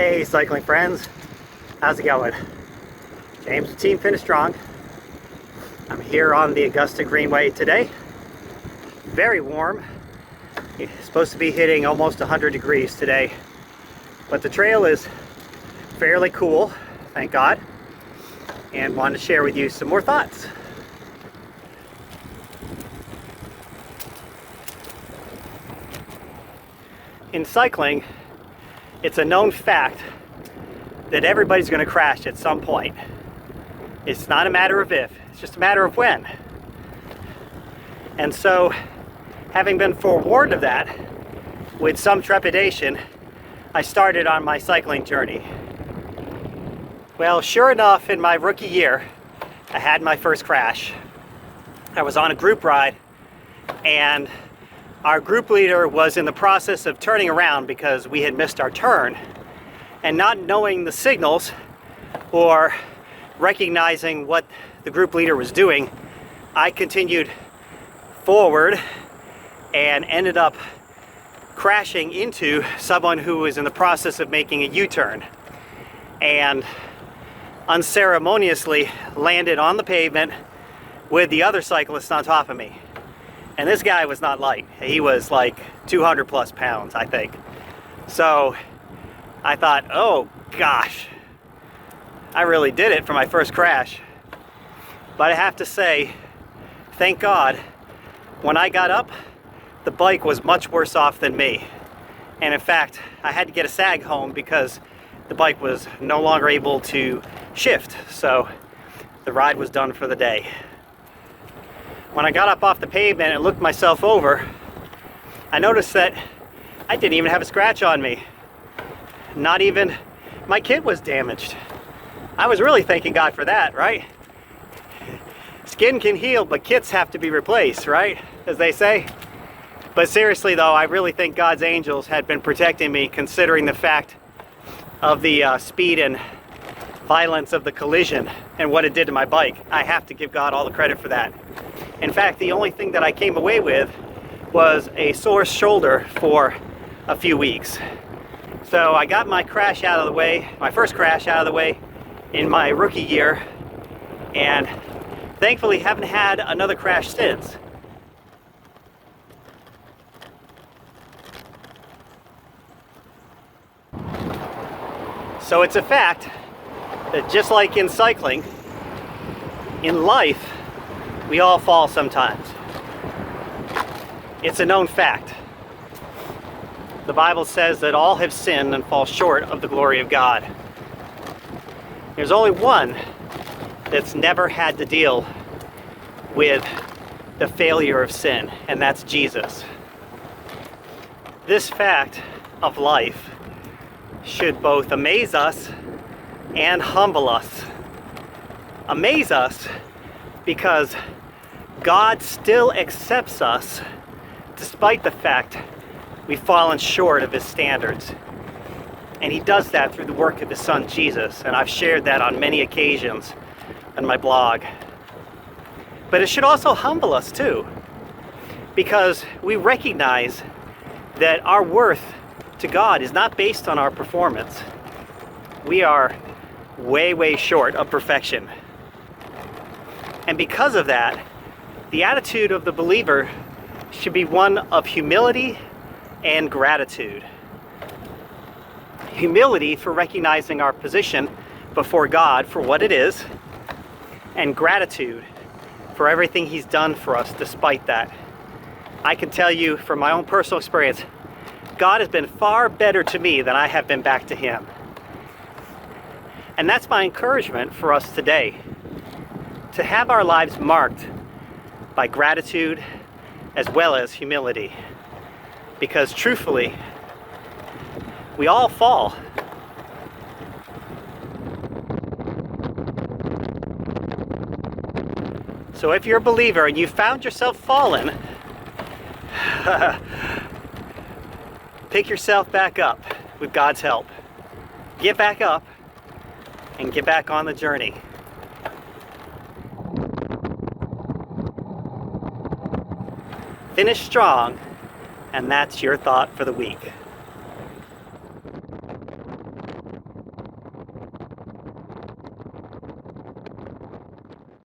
Hey cycling friends, how's it going? James with Team Finish Strong. I'm here on the Augusta Greenway today. Very warm. It's supposed to be hitting almost 100 degrees today, but the trail is fairly cool, thank God, and wanted to share with you some more thoughts. In cycling, it's a known fact that everybody's going to crash at some point. It's not a matter of if, it's just a matter of when. And so, having been forewarned of that, with some trepidation, I started on my cycling journey. Well, sure enough, in my rookie year, I had my first crash. I was on a group ride, and our group leader was in the process of turning around because we had missed our turn, and not knowing the signals or recognizing what the group leader was doing, I continued forward and ended up crashing into someone who was in the process of making a U-turn, and unceremoniously landed on the pavement with the other cyclists on top of me. And this guy was not light. He was like 200 plus pounds, I think. So I thought, oh gosh, I really did it for my first crash. But I have to say, thank God, when I got up, the bike was much worse off than me. And in fact, I had to get a sag home because the bike was no longer able to shift. So the ride was done for the day. When I got up off the pavement and looked myself over, I noticed that I didn't even have a scratch on me. Not even my kit was damaged. I was really thanking God for that, right? Skin can heal, but kits have to be replaced, right? As they say. But seriously though, I really think God's angels had been protecting me, considering the fact of the speed and violence of the collision and what it did to my bike. I have to give God all the credit for that. In fact, the only thing that I came away with was a sore shoulder for a few weeks. So I got my crash out of the way, my first crash out of the way in my rookie year, and thankfully haven't had another crash since. So it's a fact that just like in cycling, in life, we all fall sometimes. It's a known fact. The Bible says that all have sinned and fall short of the glory of God. There's only one that's never had to deal with the failure of sin, and that's Jesus. This fact of life should both amaze us and humble us. Amaze us because God still accepts us despite the fact we've fallen short of his standards. And he does that through the work of his son Jesus, and I've shared that on many occasions on my blog. But it should also humble us too, because we recognize that our worth to God is not based on our performance. We are way, way short of perfection. And because of that, the attitude of the believer should be one of humility and gratitude. Humility for recognizing our position before God for what it is, and gratitude for everything he's done for us despite that. I can tell you from my own personal experience, God has been far better to me than I have been back to him. And that's my encouragement for us today, to have our lives marked by gratitude as well as humility. Because truthfully, we all fall. So if you're a believer and you found yourself fallen, pick yourself back up with God's help. Get back up and get back on the journey. Finish strong, and that's your thought for the week.